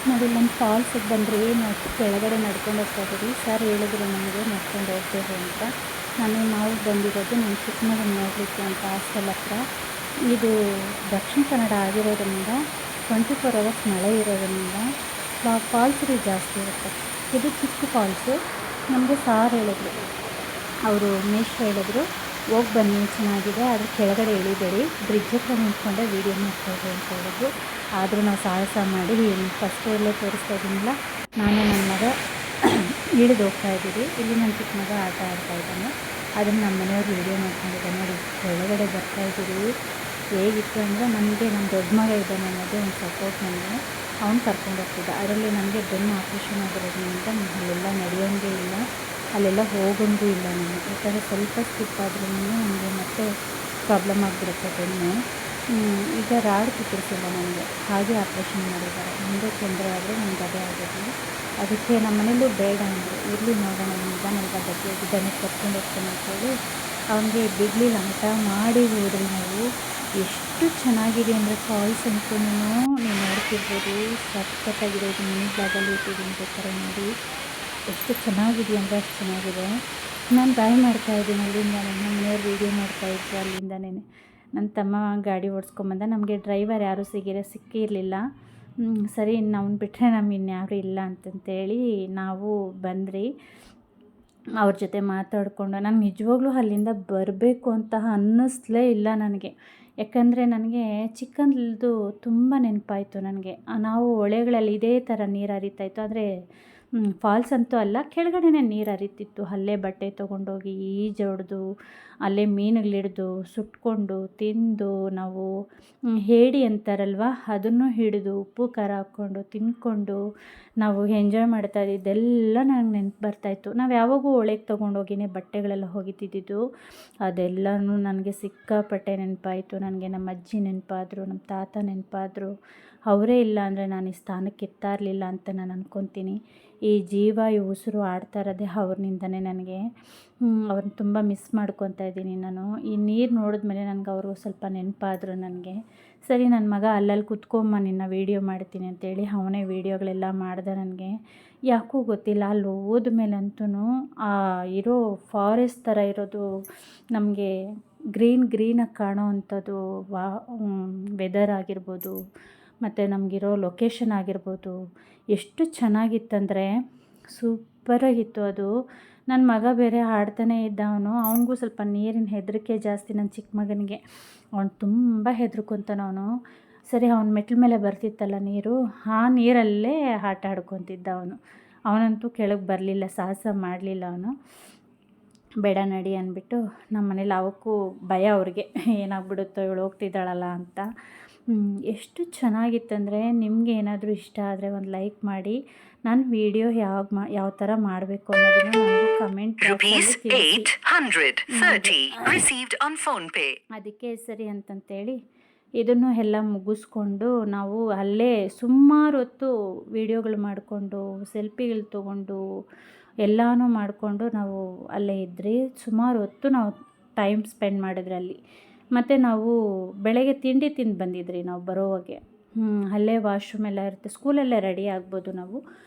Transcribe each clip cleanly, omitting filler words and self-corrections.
ನೋಡಿ ನಮ್ಮ ಫಾಲ್ಸಿಗೆ ಬಂದರೆ ಕೆಳಗಡೆ ನಡ್ಕೊಂಡು ಹೋಗ್ತಾ ಇದ್ದೀವಿ. ಸರ್ ಹೇಳಿದ್ರು ನಮಗೆ ನಡ್ಕೊಂಡು ಹೋಗ್ಬೇಕು ಅಂತ. ನಾವು ಬಂದಿರೋದು ನಮ್ಮ ಚಿಕ್ಕಮಗಳನ್ನ ನೋಡಲಿಕ್ಕೆ ಅಂತ ಹಾಸ್ಟೆಲ್ ಹತ್ರ. ಇದು ದಕ್ಷಿಣ ಕನ್ನಡ ಆಗಿರೋದ್ರಿಂದ 24 ಅವರ್ಸ್ ಮಳೆ ಇರೋದ್ರಿಂದ ಫಾಲ್ಸ್ಗಳು ಜಾಸ್ತಿ ಇರುತ್ತೆ. ಇದು ಚಿಕ್ಕ ಫಾಲ್ಸು. ನಮಗೆ ಸಾರ್ ಹೇಳಿದ್ರು, ಅವರು ಮೇಷ್ಟ್ರು ಹೇಳಿದ್ರು, ಹೋಗಿ ಬನ್ನಿ ಚೆನ್ನಾಗಿದೆ, ಆದರೆ ಕೆಳಗಡೆ ಇಳಿಬೇಡಿ, ಬ್ರಿಡ್ಜ್ ಹತ್ರ ನಿಂತ್ಕೊಂಡೆ ವೀಡಿಯೋ ಮಾಡ್ತಾಯಿದ್ದೆ ಅಂತ ಹೇಳಿದ್ರು. ಆದರೂ ನಾವು ಸಾಹಸ ಮಾಡಿ ಫಸ್ಟ್ ಫ್ಲೋರಲ್ಲೇ ತೋರಿಸ್ತಾ ಇದ್ದೀನಿಲ್ಲ, ನಾನು ನನ್ನ ಮಗ ಇಳಿದು ಹೋಗ್ತಾ ಇದ್ದೀವಿ. ಇಲ್ಲಿ ನನ್ನ ಚಿಕ್ಕ ಮಗ ಆಟ ಆಡ್ತಾಯಿದ್ದಾನೆ, ಅದನ್ನು ನಮ್ಮ ಮನೆಯವ್ರು ವೀಡಿಯೋ ಮಾಡ್ಕೊಂಡಿದ್ದಾನೆ. ನೋಡಿ ಕೆಳಗಡೆ ಬರ್ತಾಯಿದ್ದೀವಿ. ಹೇಗಿತ್ತು ಅಂದರೆ ನನಗೆ ನಮ್ಮ ದೊಡ್ಡ ಮಗ ಇದ್ದಾನೆ ಅನ್ನೋದು ಒಂದು ಸಪೋರ್ಟ್. ನನಗೆ ಅವ್ನು ಕರ್ಕೊಂಡು ಹೋಗ್ತಿದ್ದ. ಅದರಲ್ಲಿ ನನಗೆ ಬೆನ್ನು ಆಪ್ರೇಷನ್ ಆಗಿರೋದ್ರಿಂದ ಅಲ್ಲೆಲ್ಲ ನಡೆಯೋಂಗೆ ಇಲ್ಲ, ಅಲ್ಲೆಲ್ಲ ಹೋಗೋಂಗೂ ಇಲ್ಲ. ನಾನು ಯಾಕಂದರೆ ಸ್ವಲ್ಪ ಸ್ಕಿಪ್ ಆದ್ರೂ ನನಗೆ ಮತ್ತೆ ಪ್ರಾಬ್ಲಮ್ ಆಗಿಬಿಡುತ್ತೆ ಬೆನ್ನು. ಈಗ ರಾಡ್ ಕಿತ್ತಿರಿಸಿಲ್ಲ ನನಗೆ, ಹಾಗೆ ಆಪ್ರೇಷನ್ ಮಾಡಿದ್ದಾರೆ. ಮುಂದೆ ತೊಂದರೆ ಆದರೆ ನನಗೆ ಅದೇ ಆಗೋದು. ಅದಕ್ಕೆ ನಮ್ಮ ಮನೇಲೂ ಬೇಡ ಅಂದರು. ಇರಲಿ ನೋಡೋಣ, ನಿಧಾನದ ಬಗ್ಗೆ ಇದನ್ನು ಕರ್ಕೊಂಡು ಹೋಗ್ತಾನೆ ಅಂತೇಳಿ ಅವನಿಗೆ ಬಿಡಲಿಲ್ಲ. ಹಠ ಮಾಡಿ ಹೋದ್ರಿ ನಾವು. ಎಷ್ಟು ಚೆನ್ನಾಗಿದೆ ಅಂದರೆ ಫಾಲ್ಸ್ ಅಂತೂ ನೀವು ನೋಡ್ತಿರ್ಬೋದು. ಸಖತ್ತಾಗಿದೆ. ಇದು ಮಿನಿ ಬ್ಲಾಗಲ್ಲಿ ಇಟ್ಟಿದ್ದೀನಿ, ಬೇಕಾದ್ರೆ ನೋಡಿ. ಎಷ್ಟು ಚೆನ್ನಾಗಿದೆ ಅಂದರೆ ಅಷ್ಟು ಚೆನ್ನಾಗಿದೆ. ನಾನು ಡ್ರೈವ್ ಮಾಡ್ತಾಯಿದ್ದೀನಿ ಅಲ್ಲಿಂದ. ನಮ್ಮ ಮನೆಯವ್ರು ವೀಡಿಯೋ ಮಾಡ್ತಾಯಿದ್ರು ಅಲ್ಲಿಂದನೇ. ನನ್ನ ತಮ್ಮ ಗಾಡಿ ಓಡಿಸ್ಕೊಂಬಂದ. ನಮಗೆ ಡ್ರೈವರ್ ಯಾರೂ ಸಿಕ್ಕಿರಲಿಲ್ಲ. ಸರಿ, ಅವ್ನು ಬಿಟ್ಟರೆ ನಮ್ಗೆ ಇನ್ಯಾರೂ ಇಲ್ಲ ಅಂತಂತೇಳಿ ನಾವು ಬಂದ್ರಿ. ಅವ್ರ ಜೊತೆ ಮಾತಾಡಿಕೊಂಡು ನಾನು ನಿಜವಾಗ್ಲೂ ಅಲ್ಲಿಂದ ಬರಬೇಕು ಅಂತ ಅನ್ನಿಸ್ಲೇ ಇಲ್ಲ ನನಗೆ. ಯಾಕಂದರೆ ನನಗೆ ಚಿಕ್ಕಂದು ತುಂಬ ನೆನಪಾಯಿತು ನನಗೆ. ನಾವು ಹೊಳೆಗಳಲ್ಲಿ ಇದೇ ಥರ ನೀರು ಹರಿತಾಯಿತ್ತು. ಆದರೆ ಫಾಲ್ಸ್ ಅಂತೂ ಅಲ್ಲ, ಕೆಳಗಡೆನೇ ನೀರು ಹರಿತಿತ್ತು. ಅಲ್ಲೇ ಬಟ್ಟೆ ತೊಗೊಂಡೋಗಿ ಈಜೊಡೆದು, ಅಲ್ಲೇ ಮೀನುಗಳಿಡ್ದು ಸುಟ್ಕೊಂಡು ತಿಂದು, ನಾವು ಹೇಡಿ ಅಂತಾರಲ್ವ ಅದನ್ನು ಹಿಡಿದು ಉಪ್ಪು ಖಾರ ಹಾಕ್ಕೊಂಡು ತಿಂದ್ಕೊಂಡು ನಾವು ಎಂಜಾಯ್ ಮಾಡ್ತಾ ಇದ್ದಿದ್ದೆಲ್ಲ ನನಗೆ ನೆನಪು ಬರ್ತಾಯಿತ್ತು. ನಾವು ಯಾವಾಗೂ ಹೊಳೆಗೆ ತೊಗೊಂಡೋಗಿನೇ ಬಟ್ಟೆಗಳೆಲ್ಲ ಒಗಿತಿದ್ದಿದ್ದು. ಅದೆಲ್ಲನೂ ನನಗೆ ಸಿಕ್ಕಾಪಟ್ಟೆ ನೆನಪಾಯಿತು. ನನಗೆ ನಮ್ಮ ಅಜ್ಜಿ ನೆನಪಾದರು, ನಮ್ಮ ತಾತ ನೆನಪಾದರು. ಅವರೇ ಇಲ್ಲ ಅಂದರೆ ನಾನು ಈ ಸ್ಥಾನಕ್ಕೆ ಎತ್ತಾ ಇರಲಿಲ್ಲ ಅಂತ ನಾನು ಅಂದ್ಕೊತೀನಿ. ಈ ಜೀವ, ಈ ಉಸಿರು ಆಡ್ತಾ ಇರೋದೇ ಅವ್ರಿಂದನೇ ನನಗೆ. ಅವ್ರನ್ನ ತುಂಬ ಮಿಸ್ ಮಾಡ್ಕೊತಾ ಇದ್ದೀನಿ ನಾನು. ಈ ನೀರು ನೋಡಿದ್ಮೇಲೆ ನನಗೆ ಅವರು ಸ್ವಲ್ಪ ನೆನಪಾದರು ನನಗೆ. ಸರಿ, ನನ್ನ ಮಗ ಅಲ್ಲಲ್ಲಿ ಕುತ್ಕೊಂಬ, ನಿನ್ನ ವೀಡಿಯೋ ಮಾಡ್ತೀನಿ ಅಂತೇಳಿ ಅವನೇ ವೀಡಿಯೋಗಳೆಲ್ಲ ಮಾಡ್ದೆ. ನನಗೆ ಯಾಕೂ ಗೊತ್ತಿಲ್ಲ, ಅಲ್ಲಿ ಹೋದ್ಮೇಲಂತೂ ಆ ಇರೋ ಫಾರೆಸ್ಟ್ ಥರ ಇರೋದು ನಮಗೆ ಗ್ರೀನಾಗಿ ಕಾಣೋ ಅಂಥದ್ದು ವೆದರ್ ಆಗಿರ್ಬೋದು, ಮತ್ತು ನಮಗಿರೋ ಲೊಕೇಶನ್ ಆಗಿರ್ಬೋದು, ಎಷ್ಟು ಚೆನ್ನಾಗಿತ್ತಂದರೆ ಸೂಪರಾಗಿತ್ತು ಅದು. ನನ್ನ ಮಗ ಬೇರೆ ಆಡ್ತಾನೇ ಇದ್ದ. ಅವನಿಗೂ ಸ್ವಲ್ಪ ನೀರಿನ ಹೆದರಿಕೆ ಜಾಸ್ತಿ. ನನ್ನ ಚಿಕ್ಕ ಮಗನಿಗೆ ಅವನು ತುಂಬ ಹೆದರ್ಕೊತಾನೆ ಅವನು. ಸರಿ, ಅವನ ಮೆಟ್ಲ ಮೇಲೆ ಬರ್ತಿತ್ತಲ್ಲ ನೀರು, ಆ ನೀರಲ್ಲೇ ಆಟ ಆಡ್ಕೊತಿದ್ದ ಅವನಂತೂ ಕೆಳಗೆ ಬರಲಿಲ್ಲ, ಸಾಹಸ ಮಾಡಲಿಲ್ಲ ಅವನು. ಬೇಡ ನಡಿ ಅಂದ್ಬಿಟ್ಟು ನಮ್ಮ ಮನೇಲಿ ಅವಕ್ಕೂ ಭಯ, ಅವ್ರಿಗೆ ಏನಾಗ್ಬಿಡುತ್ತೋ ಇವಳು ಹೋಗ್ತಿದ್ದಾಳಲ್ಲ ಅಂತ. ಎಷ್ಟು ಚೆನ್ನಾಗಿತ್ತಂದರೆ ನಿಮಗೆ ಏನಾದರೂ ಇಷ್ಟ ಆದರೆ ಒಂದು ಲೈಕ್ ಮಾಡಿ. ನಾನು ವೀಡಿಯೋ ಯಾವ ಥರ ಮಾಡಬೇಕು ಅನ್ನೋದನ್ನು ನನಗೂ ಕಮೆಂಟ್ ಅದಕ್ಕೆ ಸರಿ ಅಂತಂತೇಳಿ ಇದನ್ನು ಎಲ್ಲ ಮುಗಿಸ್ಕೊಂಡು ನಾವು ಅಲ್ಲೇ ಸುಮಾರು ಹೊತ್ತು ವೀಡಿಯೋಗಳು ಮಾಡಿಕೊಂಡು ಸೆಲ್ಫಿಗಳು ತೊಗೊಂಡು ಎಲ್ಲನೂ ಮಾಡಿಕೊಂಡು ನಾವು ಅಲ್ಲೇ ಇದ್ರಿ. ಸುಮಾರು ಹೊತ್ತು ನಾವು ಟೈಮ್ ಸ್ಪೆಂಡ್ ಮಾಡಿದ್ರಲ್ಲಿ. ಮತ್ತು ನಾವು ಬೆಳಗ್ಗೆ ತಿಂಡಿ ತಿಂದು ಬಂದಿದ್ರಿ ನಾವು ಬರೋವಾಗೆ. ಅಲ್ಲೇ ವಾಶ್ರೂಮ್ ಎಲ್ಲ ಇರುತ್ತೆ, ಸ್ಕೂಲಲ್ಲೇ ರೆಡಿ ಆಗ್ಬೋದು ನಾವು.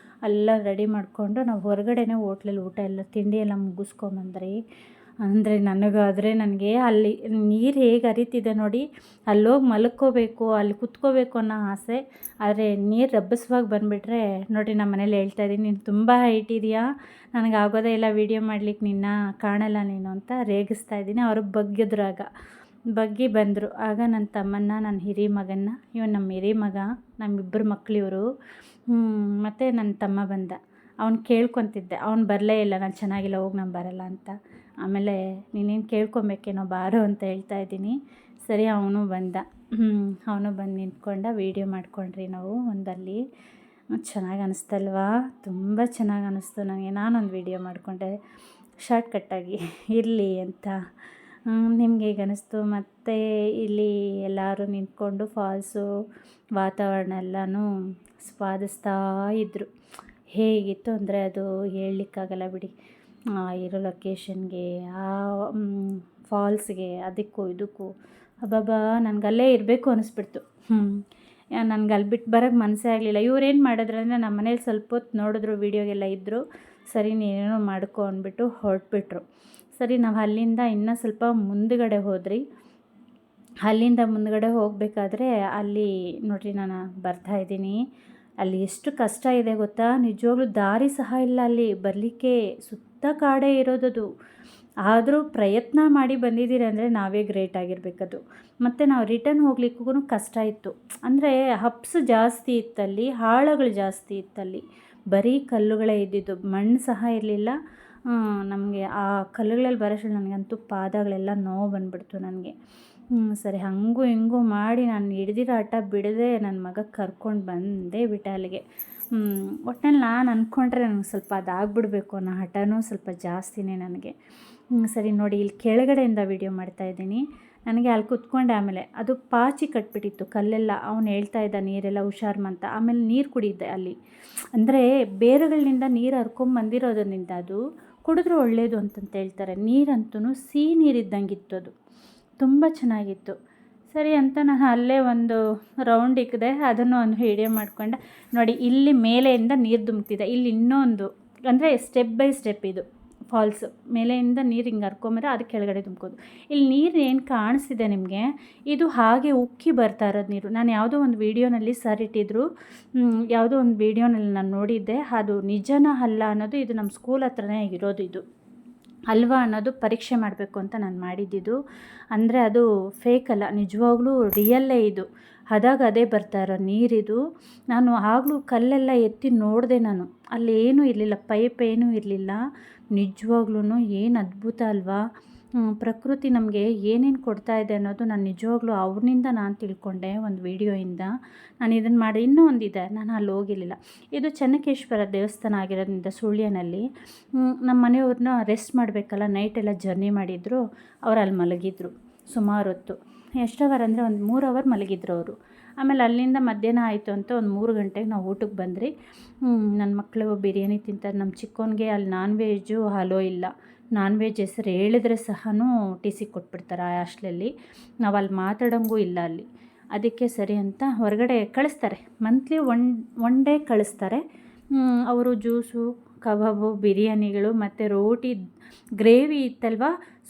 ಎಲ್ಲ ರೆಡಿ ಮಾಡಿಕೊಂಡು ನಾವು ಹೊರಗಡೆನೇ ಹೋಟ್ಲಲ್ಲಿ ಊಟ ಎಲ್ಲ ತಿಂಡಿ ಎಲ್ಲ ಮುಗಿಸ್ಕೊಂಬಂದ್ರಿ. ಅಂದರೆ ನನಗಾದರೆ ನನಗೆ ಅಲ್ಲಿ ನೀರು ಹೇಗೆ ಹರಿತಿದೆ ನೋಡಿ, ಅಲ್ಲೋಗಿ ಮಲ್ಕೋಬೇಕು, ಅಲ್ಲಿ ಕುತ್ಕೋಬೇಕು ಅನ್ನೋ ಆಸೆ. ಆದರೆ ನೀರು ರಭಸವಾಗಿ ಬಂದುಬಿಟ್ರೆ ನೋಡಿ, ನಮ್ಮ ಮನೇಲಿ ಹೇಳ್ತಾಯಿದ್ದೀನಿ, ನೀನು ತುಂಬ ಹೈಟ್ ಇದೆಯಾ, ನನಗೆ ಆಗೋದೇ ಇಲ್ಲ ವೀಡಿಯೋ ಮಾಡ್ಲಿಕ್ಕೆ, ನಿನ್ನ ಕಾಣಲ್ಲ ನೀನು ಅಂತ ರೇಗಿಸ್ತಾ ಇದ್ದೀನಿ. ಅವರು ಬಗ್ಗಿ ಬಂದರು. ಆಗ ನನ್ನ ತಮ್ಮನ್ನ, ನನ್ನ ಹಿರಿ ಮಗನ್ನ, ಇವನು ನಮ್ಮ ಹಿರಿ ಮಗ, ನಮ್ಮಿಬ್ಬರು ಮಕ್ಕಳಿವರು, ಮತ್ತು ನನ್ನ ತಮ್ಮ ಬಂದ. ಅವ್ನು ಕೇಳ್ಕೊತಿದ್ದೆ, ಅವ್ನು ಬರಲೇ ಇಲ್ಲ, ನಾನು ಚೆನ್ನಾಗಿಲ್ಲ ಹೋಗಿ ನಾನು ಬರಲ್ಲ ಅಂತ. ಆಮೇಲೆ ನೀನೇನು ಕೇಳ್ಕೊಬೇಕೇನೋ ಬಾರೋ ಅಂತ ಹೇಳ್ತಾಯಿದ್ದೀನಿ. ಸರಿ, ಅವನು ಬಂದ. ಅವನು ಬಂದು ನಿಂತ್ಕೊಂಡ. ವೀಡಿಯೋ ಮಾಡ್ಕೊಂಡ್ರಿ ನಾವು ಒಂದಲ್ಲಿ. ಚೆನ್ನಾಗಿ ಅನ್ನಿಸ್ತಲ್ವಾ? ತುಂಬ ಚೆನ್ನಾಗಿ ಅನ್ನಿಸ್ತು ನನಗೆ. ನಾನೊಂದು ವೀಡಿಯೋ ಮಾಡಿಕೊಂಡೆ ಶಾರ್ಟ್ಕಟ್ಟಾಗಿ ಇರಲಿ ಅಂತ. ನಿಮ್ಗೆ ಹೇಗೆ ಅನ್ನಿಸ್ತು? ಮತ್ತು ಇಲ್ಲಿ ಎಲ್ಲರೂ ನಿಂತ್ಕೊಂಡು ಫಾಲ್ಸು ವಾತಾವರಣ ಎಲ್ಲನೂ ಸ್ವಾದಿಸ್ತಾ ಇದ್ದರು. ಹೇಗಿತ್ತು ಅಂದರೆ ಅದು ಹೇಳಲಿಕ್ಕಾಗಲ್ಲ ಬಿಡಿ. ಇರೋ ಲೊಕೇಶನ್ಗೆ, ಆ ಫಾಲ್ಸ್ಗೆ, ಅದಕ್ಕೂ ಇದಕ್ಕೂ ಅಬ್ಬಬ್ಬಾ ನನಗಲ್ಲೇ ಇರಬೇಕು ಅನ್ನಿಸ್ಬಿಡ್ತು. ನನಗೆ ಅಲ್ಲಿ ಬಿಟ್ಟು ಬರೋಕ್ಕೆ ಮನಸ್ಸೇ ಆಗಲಿಲ್ಲ. ಇವ್ರೇನು ಮಾಡಿದ್ರಂದರೆ ನಮ್ಮ ಮನೇಲಿ ಸ್ವಲ್ಪ ಹೊತ್ತು ನೋಡಿದ್ರು, ವೀಡಿಯೋಗೆಲ್ಲ ಇದ್ದರು. ಸರಿ ನೀನೇನೋ ಮಾಡ್ಕೊ ಅಂದ್ಬಿಟ್ಟು ಹೊರಟ್ಬಿಟ್ರು. ಸರಿ ನಾವು ಅಲ್ಲಿಂದ ಇನ್ನೂ ಸ್ವಲ್ಪ ಮುಂದುಗಡೆ ಹೋದ್ರಿ. ಅಲ್ಲಿಂದ ಮುಂದುಗಡೆ ಹೋಗಬೇಕಾದ್ರೆ ಅಲ್ಲಿ ನೋಡಿರಿ, ನಾನು ಬರ್ತಾಯಿದ್ದೀನಿ. ಅಲ್ಲಿ ಎಷ್ಟು ಕಷ್ಟ ಇದೆ ಗೊತ್ತಾ, ನಿಜವಾಗ್ಲೂ ದಾರಿ ಸಹ ಇಲ್ಲ ಅಲ್ಲಿ ಬರಲಿಕ್ಕೆ, ಸುತ್ತ ಕಾಡೇ ಇರೋದದು. ಆದರೂ ಪ್ರಯತ್ನ ಮಾಡಿ ಬಂದಿದ್ದೀರಿ ಅಂದರೆ ನಾವೇ ಗ್ರೇಟ್ ಆಗಿರಬೇಕದು. ಮತ್ತು ನಾವು ರಿಟರ್ನ್ ಹೋಗ್ಲಿಕ್ಕೂ ಕಷ್ಟ ಇತ್ತು. ಅಂದರೆ ಹಬ್ಸ್ ಜಾಸ್ತಿ ಇತ್ತಲ್ಲಿ, ಆಳಗಳು ಜಾಸ್ತಿ ಇತ್ತಲ್ಲಿ, ಬರೀ ಕಲ್ಲುಗಳೇ ಇದ್ದಿದ್ದು, ಮಣ್ಣು ಸಹ ಇರಲಿಲ್ಲ. ನಮಗೆ ಆ ಕಲ್ಲುಗಳಲ್ಲಿ ಬರೋಷ್ಟು ನನಗಂತೂ ಪಾದಗಳೆಲ್ಲ ನೋವು ಬಂದುಬಿಡ್ತು ನನಗೆ. ಸರಿ ಹಾಗೂ ಹಿಂಗೂ ಮಾಡಿ ನಾನು ಹಿಡ್ದಿರೋ ಹಠ ಬಿಡದೆ ನನ್ನ ಮಗ ಕರ್ಕೊಂಡು ಬಂದೇ ಬಿಟ್ಟೆ ಅಲ್ಲಿಗೆ. ಒಟ್ಟಿನಲ್ಲಿ ನಾನು ಅಂದ್ಕೊಂಡ್ರೆ ನನಗೆ ಸ್ವಲ್ಪ ಅದಾಗ್ಬಿಡ್ಬೇಕು ಅನ್ನೋ ಹಠನೂ ಸ್ವಲ್ಪ ಜಾಸ್ತಿನೇ ನನಗೆ. ಸರಿ ನೋಡಿ, ಇಲ್ಲಿ ಕೆಳಗಡೆಯಿಂದ ವೀಡಿಯೋ ಮಾಡ್ತಾಯಿದ್ದೀನಿ. ನನಗೆ ಅಲ್ಲಿ ಕುತ್ಕೊಂಡೆ. ಆಮೇಲೆ ಅದು ಪಾಚಿ ಕಟ್ಬಿಟ್ಟಿತ್ತು ಕಲ್ಲೆಲ್ಲ. ಅವನು ಹೇಳ್ತಾ ಇದ್ದ ನೀರೆಲ್ಲ ಹುಷಾರು ಅಂತ. ಆಮೇಲೆ ನೀರು ಕುಡಿದ್ದೆ ಅಲ್ಲಿ. ಅಂದರೆ ಬೇರುಗಳಿಂದ ನೀರು ಹರ್ಕೊಂಬಂದಿರೋದ್ರಿಂದ ಅದು ಕುಡಿದ್ರೆ ಒಳ್ಳೆಯದು ಅಂತಂತ ಹೇಳ್ತಾರೆ. ನೀರಂತೂ ಸಿಹಿ ನೀರಿದ್ದಂಗಿತ್ತು, ಅದು ತುಂಬ ಚೆನ್ನಾಗಿತ್ತು. ಸರಿ ಅಂತ ನಾನು ಅಲ್ಲೇ ಒಂದು ರೌಂಡ್ ಇಕ್ಕಿದೆ, ಅದನ್ನು ಒಂದು ವೀಡಿಯೋ ಮಾಡಿಕೊಂಡೆ. ನೋಡಿ, ಇಲ್ಲಿ ಮೇಲೆಯಿಂದ ನೀರು ಧುಮುಕ್ತಿದೆ. ಇಲ್ಲಿ ಇನ್ನೊಂದು ಅಂದರೆ ಸ್ಟೆಪ್ ಬೈ ಸ್ಟೆಪ್ ಇದು ಫಾಲ್ಸು. ಮೇಲೆಯಿಂದ ನೀರು ಹಿಂಗೆ ಹರ್ಕೊಂಬಂದ್ರೆ ಅದು ಕೆಳಗಡೆ ಧುಮುಕೋದು. ಇಲ್ಲಿ ನೀರು ಏನು ಕಾಣಿಸ್ತಿದೆ ನಿಮಗೆ, ಇದು ಹಾಗೆ ಉಕ್ಕಿ ಬರ್ತಾ ಇರೋದು ನೀರು. ನಾನು ಯಾವುದೋ ಒಂದು ವೀಡಿಯೋನಲ್ಲಿ ಸರ್ ಇಟ್ಟಿದ್ರು, ಯಾವುದೋ ಒಂದು ವೀಡಿಯೋನಲ್ಲಿ ನಾನು ನೋಡಿದ್ದೆ. ಅದು ನಿಜನ ಅಲ್ಲ ಅನ್ನೋದು, ಇದು ನಮ್ಮ ಸ್ಕೂಲ್ ಹತ್ರನೇ ಇರೋದು ಇದು ಅಲ್ವಾ ಅನ್ನೋದು ಪರೀಕ್ಷೆ ಮಾಡಬೇಕು ಅಂತ ನಾನು ಮಾಡಿದ್ದಿದ್ದು. ಅಂದರೆ ಅದು ಫೇಕ್ ಅಲ್ಲ, ನಿಜವಾಗ್ಲೂ ರಿಯಲ್ಲೇ ಇದು. ಅದೇ ಬರ್ತಾ ಇರೋ ನೀರಿದು. ನಾನು ಆಗಲೂ ಕಲ್ಲೆಲ್ಲ ಎತ್ತಿ ನೋಡಿದೆ ನಾನು, ಅಲ್ಲಿ ಏನೂ ಇರಲಿಲ್ಲ, ಪೈಪ್ ಏನೂ ಇರಲಿಲ್ಲ. ನಿಜವಾಗ್ಲೂ ಏನು ಅದ್ಭುತ ಅಲ್ವಾ. ಪ್ರಕೃತಿ ನಮಗೆ ಏನೇನು ಕೊಡ್ತಾ ಇದೆ ಅನ್ನೋದು ನಾನು ನಿಜವಾಗ್ಲೂ ಅವ್ರನಿಂದ ನಾನು ತಿಳ್ಕೊಂಡೆ, ಒಂದು ವೀಡಿಯೋಯಿಂದ. ನಾನು ಇದನ್ನು ಮಾಡಿ, ಇನ್ನೂ ಒಂದಿದೆ, ನಾನು ಅಲ್ಲಿ ಹೋಗಿರಲಿಲ್ಲ. ಇದು ಚೆನ್ನಕೇಶ್ವರ ದೇವಸ್ಥಾನ ಆಗಿರೋದ್ರಿಂದ ಸುಳ್ಯನಲ್ಲಿ ನಮ್ಮ ಮನೆಯವ್ರನ್ನ ರೆಸ್ಟ್ ಮಾಡಬೇಕಲ್ಲ, ನೈಟೆಲ್ಲ ಜರ್ನಿ ಮಾಡಿದ್ರು. ಅವ್ರು ಅಲ್ಲಿ ಮಲಗಿದ್ರು ಸುಮಾರು ಹೊತ್ತು. ಎಷ್ಟು ಅವರ್ ಅಂದರೆ ಒಂದು 3 ಅವರ್ ಮಲಗಿದ್ರು ಅವರು. ಆಮೇಲೆ ಅಲ್ಲಿಂದ ಮಧ್ಯಾಹ್ನ ಆಯಿತು ಅಂತ ಒಂದು 3 ಗಂಟೆಗೆ ನಾವು ಊಟಕ್ಕೆ ಬಂದ್ರಿ. ನನ್ನ ಮಕ್ಕಳು ಬಿರಿಯಾನಿ ತಿಂತಾರೆ. ನಮ್ಮ ಚಿಕ್ಕವನಿಗೆ ಅಲ್ಲಿ ನಾನ್ ವೆಜ್ಜು ಹಲೋ ಇಲ್ಲ. ನಾನ್ ವೆಜ್ ಹೆಸರು ಹೇಳಿದ್ರೆ ಸಹ ಟಿ ಸಿ ಕೊಟ್ಬಿಡ್ತಾರೆ ಆ ಹಾಸ್ಟ್ಲಲ್ಲಿ. ನಾವು ಅಲ್ಲಿ ಮಾತಾಡೋಂಗೂ ಇಲ್ಲ ಅಲ್ಲಿ. ಅದಕ್ಕೆ ಸರಿ ಅಂತ ಹೊರಗಡೆ ಕಳಿಸ್ತಾರೆ, ಮಂತ್ಲಿ ಒನ್ ಡೇ ಕಳಿಸ್ತಾರೆ. ಅವರು ಜ್ಯೂಸು, ಕಬಾಬು, ಬಿರಿಯಾನಿಗಳು ಮತ್ತು ರೋಟಿ, ಗ್ರೇವಿ ಇತ್ತಲ್ವ,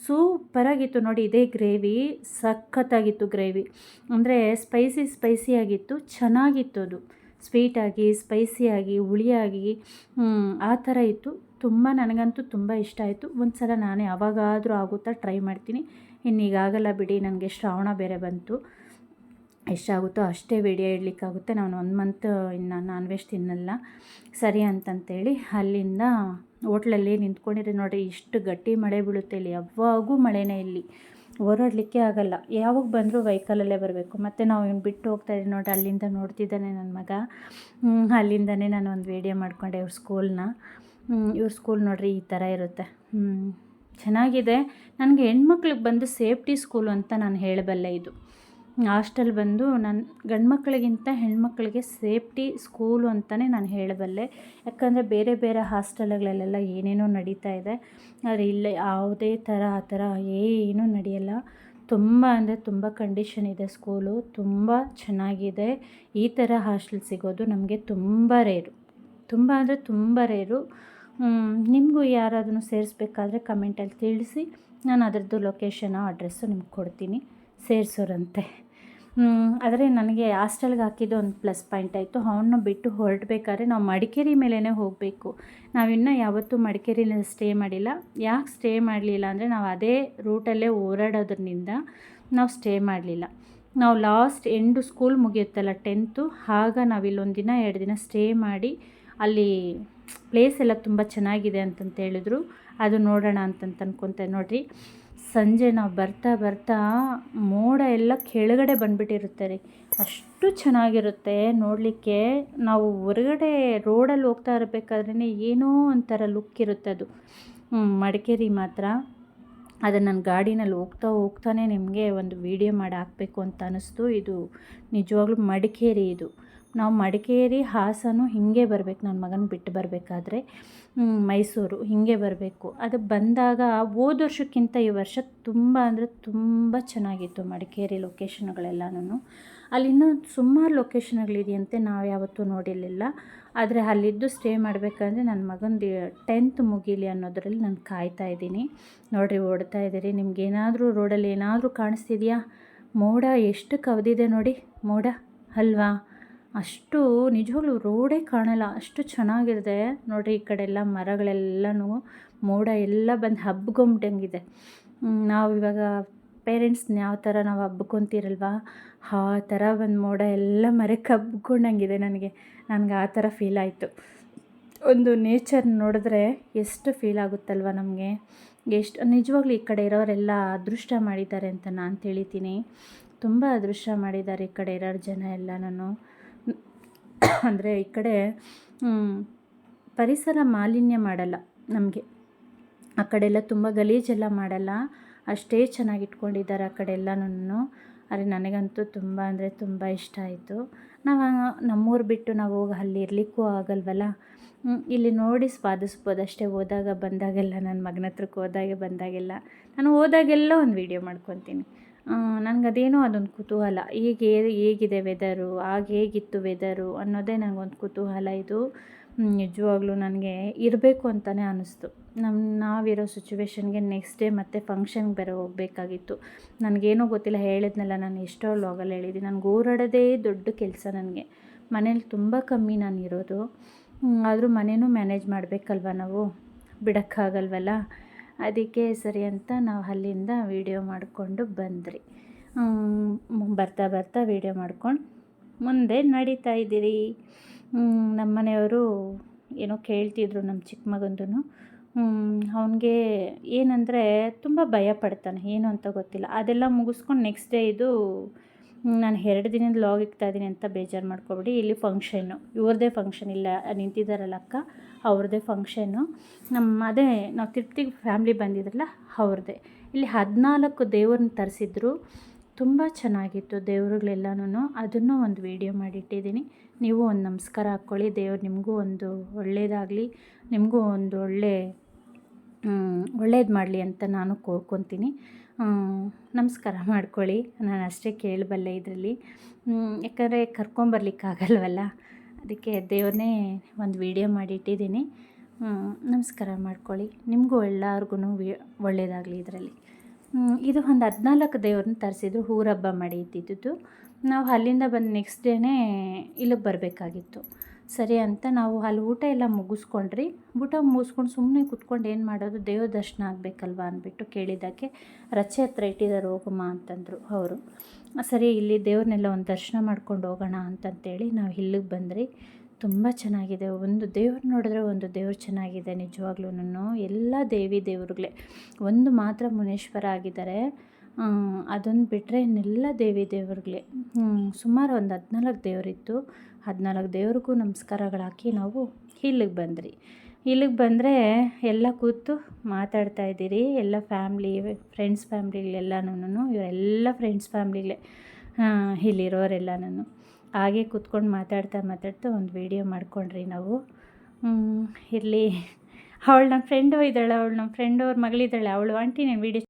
ಸೂಪರಾಗಿತ್ತು ನೋಡಿ. ಇದೇ ಗ್ರೇವಿ ಸಖತ್ತಾಗಿತ್ತು. ಗ್ರೇವಿ ಅಂದರೆ ಸ್ಪೈಸಿಯಾಗಿತ್ತು, ಚೆನ್ನಾಗಿತ್ತು. ಅದು ಸ್ವೀಟಾಗಿ, ಸ್ಪೈಸಿಯಾಗಿ, ಹುಳಿಯಾಗಿ ಆ ಥರ ಇತ್ತು. ತುಂಬ, ನನಗಂತೂ ತುಂಬ ಇಷ್ಟ ಆಯಿತು. ಒಂದು ಸಲ ನಾನು ಯಾವಾಗಾದರೂ ಆಗುತ್ತಾ ಟ್ರೈ ಮಾಡ್ತೀನಿ. ಇನ್ನೀಗಾಗಲ್ಲ ಬಿಡಿ, ನನಗೆ ಶ್ರಾವಣ ಬೇರೆ ಬಂತು. ಎಷ್ಟಾಗುತ್ತೋ ಅಷ್ಟೇ ವೀಡಿಯೋ ಇಡಲಿಕ್ಕಾಗುತ್ತೆ. ನಾನು 1 ಮಂತ್ ಇನ್ನು ನಾನ್ ವೆಜ್ ತಿನ್ನಲ್ಲ. ಸರಿ ಅಂತಂತೇಳಿ ಅಲ್ಲಿಂದ ಹೋಟ್ಲಲ್ಲಿ ನಿಂತ್ಕೊಂಡಿರಿ. ನೋಡಿ, ಇಷ್ಟು ಗಟ್ಟಿ ಮಳೆ ಬೀಳುತ್ತೆ ಇಲ್ಲಿ. ಯಾವಾಗೂ ಮಳೆನೇ ಇಲ್ಲಿ, ಓಡಾಡಲಿಕ್ಕೆ ಆಗಲ್ಲ. ಯಾವಾಗ ಬಂದರೂ ವೆಹಿಕಲಲ್ಲೇ ಬರಬೇಕು. ಮತ್ತು ನಾವು ಇವ್ನು ಬಿಟ್ಟು ಹೋಗ್ತಾಯಿದ್ದೀವಿ ನೋಡಿ, ಅಲ್ಲಿಂದ ನೋಡ್ತಿದ್ದಾನೆ ನನ್ನ ಮಗ. ಅಲ್ಲಿಂದನೇ ನಾನು ಒಂದು ವೀಡಿಯೋ ಮಾಡಿಕೊಂಡೆ ಇವ್ರ ಸ್ಕೂಲ್ನ. ಇವ್ರ ಸ್ಕೂಲ್ ನೋಡಿರಿ ಈ ಥರ ಇರುತ್ತೆ. ಚೆನ್ನಾಗಿದೆ. ನನಗೆ ಹೆಣ್ಮಕ್ಳಿಗೆ ಬಂದು ಸೇಫ್ಟಿ ಸ್ಕೂಲು ಅಂತ ನಾನು ಹೇಳಬಲ್ಲೆ. ಇದು ಹಾಸ್ಟೆಲ್ ಬಂದು ನಾನು ಗಂಡು ಮಕ್ಕಳಿಗಿಂತ ಹೆಣ್ಮಕ್ಳಿಗೆ ಸೇಫ್ಟಿ ಸ್ಕೂಲು ಅಂತಲೇ ನಾನು ಹೇಳಬಲ್ಲೆ. ಯಾಕಂದರೆ ಬೇರೆ ಬೇರೆ ಹಾಸ್ಟೆಲ್ಗಳಲ್ಲೆಲ್ಲ ಏನೇನೋ ನಡೀತಾ ಇದೆ. ಆದರೆ ಇಲ್ಲೇ ಯಾವುದೇ ಥರ ಆ ಥರ ಏನೂ ನಡೆಯಲ್ಲ. ತುಂಬ ಅಂದರೆ ತುಂಬ ಕಂಡೀಷನ್ ಇದೆ ಸ್ಕೂಲು. ತುಂಬ ಚೆನ್ನಾಗಿದೆ. ಈ ಥರ ಹಾಸ್ಟೆಲ್ ಸಿಗೋದು ನಮಗೆ ತುಂಬ ರೇರು, ತುಂಬ ಅಂದರೆ ತುಂಬ ರೇರು. ನಿಮಗೂ ಯಾರಾದರೂ ಸೇರಿಸ್ಬೇಕಾದ್ರೆ ಕಮೆಂಟಲ್ಲಿ ತಿಳಿಸಿ. ನಾನು ಅದರದ್ದು ಲೊಕೇಶನು, ಅಡ್ರೆಸ್ಸು ನಿಮ್ಗೆ ಕೊಡ್ತೀನಿ, ಸೇರಿಸೋರಂತೆ. ಆದರೆ ನನಗೆ ಹಾಸ್ಟೆಲ್ಗೆ ಹಾಕಿದ್ದು ಒಂದು ಪ್ಲಸ್ ಪಾಯಿಂಟ್ ಆಯಿತು. ಅವನ್ನ ಬಿಟ್ಟು ಹೊರಡಬೇಕಾದ್ರೆ ನಾವು ಮಡಿಕೇರಿ ಮೇಲೇ ಹೋಗಬೇಕು. ನಾವಿನ್ನೂ ಯಾವತ್ತೂ ಮಡಿಕೇರಿಯಲ್ಲಿ ಸ್ಟೇ ಮಾಡಿಲ್ಲ. ಯಾಕೆ ಸ್ಟೇ ಮಾಡಲಿಲ್ಲ ಅಂದರೆ ನಾವು ಅದೇ ರೂಟಲ್ಲೇ ಓಡಾಡೋದ್ರಿಂದ ನಾವು ಸ್ಟೇ ಮಾಡಲಿಲ್ಲ. ನಾವು ಲಾಸ್ಟ್ ಎಂಡು ಸ್ಕೂಲ್ ಮುಗಿಯುತ್ತಲ್ಲ 10th, ಆಗ ನಾವಿಲ್ಲೊಂದು ದಿನ 2 ದಿನ ಸ್ಟೇ ಮಾಡಿ, ಅಲ್ಲಿ ಪ್ಲೇಸ್ ಎಲ್ಲ ತುಂಬ ಚೆನ್ನಾಗಿದೆ ಅಂತಂತ ಹೇಳಿದ್ರು. ಅದು ನೋಡೋಣ ಅಂತಂತ ಅನ್ಕೊತ ನೋಡಿರಿ. ಸಂಜೆ ನಾವು ಬರ್ತಾ ಮೋಡ ಎಲ್ಲ ಕೆಳಗಡೆ ಬಂದುಬಿಟ್ಟಿರುತ್ತೆ ರೀ. ಅಷ್ಟು ಚೆನ್ನಾಗಿರುತ್ತೆ ನೋಡಲಿಕ್ಕೆ. ನಾವು ಹೊರಗಡೆ ರೋಡಲ್ಲಿ ಹೋಗ್ತಾ ಇರಬೇಕಾದ್ರೇ ಏನೋ ಒಂಥರ ಲುಕ್ ಇರುತ್ತೆ ಅದು. ಮಡಿಕೇರಿ ಮಾತ್ರ ಅದನ್ನು ನಾನು ಗಾಡಿನಲ್ಲಿ ಹೋಗ್ತಾನೆ ನಿಮಗೆ ಒಂದು ವೀಡಿಯೋ ಮಾಡಿ ಹಾಕಬೇಕು ಅಂತ ಅನ್ನಿಸ್ತು. ಇದು ನಿಜವಾಗ್ಲೂ ಮಡಿಕೇರಿ. ಇದು ನಾವು ಮಡಿಕೇರಿ ಹಾಸನ ಹೀಗೆ ಬರಬೇಕು, ನನ್ನ ಮಗನ ಬಿಟ್ಟು ಬರಬೇಕಾದ್ರೆ ಮೈಸೂರು ಹೀಗೆ ಬರಬೇಕು. ಅದು ಬಂದಾಗ ಹೋದ ವರ್ಷಕ್ಕಿಂತ ಈ ವರ್ಷ ತುಂಬ ಅಂದರೆ ತುಂಬ ಚೆನ್ನಾಗಿತ್ತು ಮಡಿಕೇರಿ ಲೊಕೇಶನ್ಗಳೆಲ್ಲನೂ. ಅಲ್ಲಿ ಇನ್ನೂ ಸುಮಾರು ಲೊಕೇಶನ್ಗಳಿದೆಯಂತೆ, ನಾವು ಯಾವತ್ತೂ ನೋಡಿರಲಿಲ್ಲ. ಆದರೆ ಅಲ್ಲಿದ್ದು ಸ್ಟೇ ಮಾಡಬೇಕಂದ್ರೆ ನನ್ನ ಮಗಂದು 10th ಮುಗೀಲಿ ಅನ್ನೋದರಲ್ಲಿ ನಾನು ಕಾಯ್ತಾ ಇದ್ದೀನಿ. ನೋಡಿರಿ, ಓಡ್ತಾ ಇದ್ದೀರಿ. ನಿಮ್ಗೇನಾದರೂ ರೋಡಲ್ಲಿ ಏನಾದರೂ ಕಾಣಿಸ್ತಿದೆಯಾ? ಮೋಡ ಎಷ್ಟು ಕವಿದಿದೆ ನೋಡಿ, ಮೋಡ ಅಲ್ವಾ? ಅಷ್ಟು ನಿಜವಾಗ್ಲೂ ರೋಡೇ ಕಾಣಲ್ಲ, ಅಷ್ಟು ಚೆನ್ನಾಗಿದೆ ನೋಡಿರಿ. ಈ ಕಡೆ ಎಲ್ಲ ಮರಗಳೆಲ್ಲನೂ ಮೋಡ ಎಲ್ಲ ಬಂದು ಹಬ್ಕೊಂಬಿಟ್ಟಂಗಿದೆ. ನಾವು ಇವಾಗ ಪೇರೆಂಟ್ಸ್ನ ಯಾವ ಥರ ನಾವು ಹಬ್ಕೊತೀರಲ್ವ, ಆ ಥರ ಒಂದು ಮೋಡ ಎಲ್ಲ ಮರಕ್ಕೆ ಹಬ್ಕೊಂಡಂಗಿದೆ. ನನಗೆ ಆ ಥರ ಫೀಲ್ ಆಯಿತು. ಒಂದು ನೇಚರ್ ನೋಡಿದ್ರೆ ಎಷ್ಟು ಫೀಲ್ ಆಗುತ್ತಲ್ವ ನಮಗೆ. ಎಷ್ಟು ನಿಜವಾಗ್ಲೂ ಈ ಕಡೆ ಇರೋರೆಲ್ಲ ಅದೃಷ್ಟ ಮಾಡಿದ್ದಾರೆ ಅಂತ ನಾನು ತಿಳಿತೀನಿ. ತುಂಬ ಅದೃಷ್ಟ ಮಾಡಿದ್ದಾರೆ ಈ ಕಡೆ ಇರೋರು ಜನ ಎಲ್ಲನೂ. ಅಂದರೆ ಈ ಕಡೆ ಪರಿಸರ ಮಾಲಿನ್ಯ ಮಾಡಲ್ಲ ನಮಗೆ. ಆ ಕಡೆ ಎಲ್ಲ ತುಂಬ ಗಲೀಜೆಲ್ಲ ಮಾಡಲ್ಲ, ಅಷ್ಟೇ ಚೆನ್ನಾಗಿ ಇಟ್ಕೊಂಡಿದ್ದಾರೆ ಆ ಕಡೆ ಎಲ್ಲನೂ. ಆದರೆ ನನಗಂತೂ ತುಂಬ ಅಂದರೆ ತುಂಬ ಇಷ್ಟ ಆಯಿತು. ನಾವು ನಮ್ಮೂರು ಬಿಟ್ಟು ನಾವು ಹೋಗಿ ಅಲ್ಲಿ ಇರಲಿಕ್ಕೂ ಆಗಲ್ವಲ್ಲ. ಇಲ್ಲಿ ನೋಡಿ ಸ್ವಾದಿಸ್ಬೋದು ಅಷ್ಟೇ. ಹೋದಾಗ ಬಂದಾಗೆಲ್ಲ ನನ್ನ ಮಗನ ಹತ್ರಕ್ಕೆ ಹೋದಾಗೆ ಬಂದಾಗೆಲ್ಲ ನಾನು ಹೋದಾಗೆಲ್ಲ ಒಂದು ವೀಡಿಯೋ ಮಾಡ್ಕೊತೀನಿ. ನನಗದೇನೋ ಅದೊಂದು ಕುತೂಹಲ, ಹೇಗಿದೆ ವೆದರು, ಆಗ ಹೇಗಿತ್ತು ವೆದರು ಅನ್ನೋದೇ ನನಗೊಂದು ಕುತೂಹಲ. ಇದು ನಿಜವಾಗ್ಲೂ ನನಗೆ ಇರಬೇಕು ಅಂತಲೇ ಅನ್ನಿಸ್ತು. ನಾವಿರೋ ಸಿಚುವೇಶನ್ಗೆ ನೆಕ್ಸ್ಟ್ ಡೇ ಮತ್ತೆ ಫಂಕ್ಷನ್ಗೆ ಬೇರೆ ಹೋಗಬೇಕಾಗಿತ್ತು. ನನಗೇನೋ ಗೊತ್ತಿಲ್ಲ, ಹೇಳಿದ್ನಲ್ಲ ನಾನು ಎಷ್ಟೋ ವ್ಲಾಗಲ್ಲಿ ಹೇಳಿದ್ದೀನಿ, ನನಗೆ ಓಡಾಡೋದೇ ದೊಡ್ಡ ಕೆಲಸ. ನನಗೆ ಮನೇಲಿ ತುಂಬ ಕಮ್ಮಿ ನಾನು ಇರೋದು. ಆದರೂ ಮನೇನೂ ಮ್ಯಾನೇಜ್ ಮಾಡಬೇಕಲ್ವ, ನಾವು ಬಿಡೋಕ್ಕಾಗಲ್ವಲ್ಲ. ಅದಕ್ಕೆ ಸರಿ ಅಂತ ನಾವು ಅಲ್ಲಿಂದ ವೀಡಿಯೋ ಮಾಡಿಕೊಂಡು ಬಂದ್ರಿ. ಬರ್ತಾ ಬರ್ತಾ ವೀಡಿಯೋ ಮಾಡ್ಕೊಂಡು ಮುಂದೆ ನಡೀತಾ ಇದ್ದೀರಿ. ನಮ್ಮ ಮನೆಯವರು ಏನೋ ಕೇಳ್ತಿದ್ರು ನಮ್ಮ ಚಿಕ್ಕ ಮಗಂದು. ಅವನಿಗೆ ಏನಂದರೆ ತುಂಬ ಭಯ ಪಡ್ತಾನೆ, ಏನು ಅಂತ ಗೊತ್ತಿಲ್ಲ. ಅದೆಲ್ಲ ಮುಗಿಸ್ಕೊಂಡು ನೆಕ್ಸ್ಟ್ ಡೇ ಇದು ನಾನು 2 ದಿನದ ಲಾಗ್ ಇಕ್ತಾಯಿದ್ದೀನಿ ಅಂತ ಬೇಜಾರು ಮಾಡ್ಕೊಬೇಡಿ. ಇಲ್ಲಿ ಫಂಕ್ಷನ್ನು, ಇವ್ರದ್ದೇ ಫಂಕ್ಷನ್, ಇಲ್ಲ ನಿಂತಿದ್ದಾರಲ್ಲ ಅಕ್ಕ, ಅವ್ರದ್ದೇ ಫಂಕ್ಷನ್ನು. ಅದೇ ನಾವು ತಿರ್ಪ್ತಿಗೆ ಫ್ಯಾಮ್ಲಿ ಬಂದಿದ್ರಲ್ಲ ಅವ್ರದ್ದೇ. ಇಲ್ಲಿ 14 ದೇವ್ರನ್ನ ತರಿಸಿದ್ರು. ತುಂಬ ಚೆನ್ನಾಗಿತ್ತು ದೇವರುಗಳೆಲ್ಲನೂ. ಅದನ್ನು ಒಂದು ವೀಡಿಯೋ ಮಾಡಿಟ್ಟಿದ್ದೀನಿ. ನೀವು ಒಂದು ನಮಸ್ಕಾರ ಹಾಕ್ಕೊಳ್ಳಿ. ದೇವ್ರು ನಿಮಗೂ ಒಂದು ಒಳ್ಳೆಯದಾಗಲಿ, ನಿಮಗೂ ಒಂದು ಒಳ್ಳೇದು ಮಾಡಲಿ ಅಂತ ನಾನು ಕೋರ್ಕೊತೀನಿ. ನಮಸ್ಕಾರ ಮಾಡ್ಕೊಳ್ಳಿ. ನಾನು ಅಷ್ಟೇ ಕೇಳಬಲ್ಲೆ ಇದರಲ್ಲಿ, ಯಾಕಂದರೆ ಕರ್ಕೊಂಬರ್ಲಿಕ್ಕಾಗಲ್ವಲ್ಲ. ಅದಕ್ಕೆ ದೇವ್ರನ್ನೇ ಒಂದು ವೀಡಿಯೋ ಮಾಡಿಟ್ಟಿದ್ದೀನಿ. ನಮಸ್ಕಾರ ಮಾಡ್ಕೊಳ್ಳಿ. ನಿಮಗೂ ಎಲ್ಲರಿಗೂ ಒಳ್ಳೆಯದಾಗಲಿ ಇದರಲ್ಲಿ. ಇದು ಒಂದು 14 ದೇವ್ರನ್ನ ತರಿಸಿದ್ರು. ಊರಹಬ್ಬ ಮಾಡಿ ಇದ್ದಿದ್ದು. ನಾವು ಅಲ್ಲಿಂದ ಬಂದು ನೆಕ್ಸ್ಟ್ ಡೇನೇ ಇಲ್ಲಿಗೆ ಬರಬೇಕಾಗಿತ್ತು. ಸರಿ ಅಂತ ನಾವು ಅಲ್ಲಿ ಊಟ ಎಲ್ಲ ಮುಗಿಸ್ಕೊಂಡ್ರಿ. ಊಟ ಮುಗಿಸ್ಕೊಂಡು ಸುಮ್ಮನೆ ಕೂತ್ಕೊಂಡು ಏನು ಮಾಡೋದು, ದೇವ್ರ ದರ್ಶನ ಆಗಬೇಕಲ್ವ ಅಂದ್ಬಿಟ್ಟು ಕೇಳಿದ್ದಕ್ಕೆ ರಚೆ ಹತ್ರ ಇಟ್ಟಿದ್ದಾರೆ ಹೋಗಮ್ಮ ಅಂತಂದರು ಅವರು. ಸರಿ, ಇಲ್ಲಿ ದೇವ್ರನ್ನೆಲ್ಲ ಒಂದು ದರ್ಶನ ಮಾಡ್ಕೊಂಡು ಹೋಗೋಣ ಅಂತಂತೇಳಿ ನಾವು ಇಲ್ಲಿಗೆ ಬಂದ್ರಿ. ತುಂಬ ಚೆನ್ನಾಗಿದೆ. ಒಂದು ದೇವ್ರು ನೋಡಿದ್ರೆ ಒಂದು ದೇವ್ರು ಚೆನ್ನಾಗಿದೆ ನಿಜವಾಗ್ಲೂ. ಎಲ್ಲ ದೇವರುಗಳೇ. ಒಂದು ಮಾತ್ರ ಮುನೇಶ್ವರ ಆಗಿದ್ದಾರೆ, ಅದೊಂದು ಬಿಟ್ಟರೆ ಇನ್ನೆಲ್ಲ ದೇವರುಗಳೇ. ಸುಮಾರು ಒಂದು 14 ದೇವರಿತ್ತು. 14 ದೇವ್ರಿಗೂ ನಮಸ್ಕಾರಗಳು ಹಾಕಿ ನಾವು ಇಲ್ಲಿಗೆ ಬಂದ್ರಿ. ಇಲ್ಲಿಗೆ ಬಂದರೆ ಎಲ್ಲ ಕೂತು ಮಾತಾಡ್ತಾ ಇದ್ದೀರಿ. ಎಲ್ಲ ಫ್ರೆಂಡ್ಸ್ ಫ್ಯಾಮ್ಲಿಗಳೆಲ್ಲನೂ, ಇವರೆಲ್ಲ ಫ್ರೆಂಡ್ಸ್ ಫ್ಯಾಮ್ಲಿಗಳೇ ಇಲ್ಲಿರೋರೆಲ್ಲನೂ. ಹಾಗೆ ಕೂತ್ಕೊಂಡು ಮಾತಾಡ್ತಾ ಒಂದು ವೀಡಿಯೋ ಮಾಡ್ಕೊಂಡ್ರಿ ನಾವು. ಇರಲಿ, ಅವಳು ನಮ್ಮ ಫ್ರೆಂಡು ಇದ್ದಾಳೆ, ಅವಳು ನಮ್ಮ ಫ್ರೆಂಡು ಅವ್ರ ಮಗಳಿದ್ದಾಳೆ. ಅವಳು ಆಂಟಿ ನಾನು ವೀಡಿಯೋ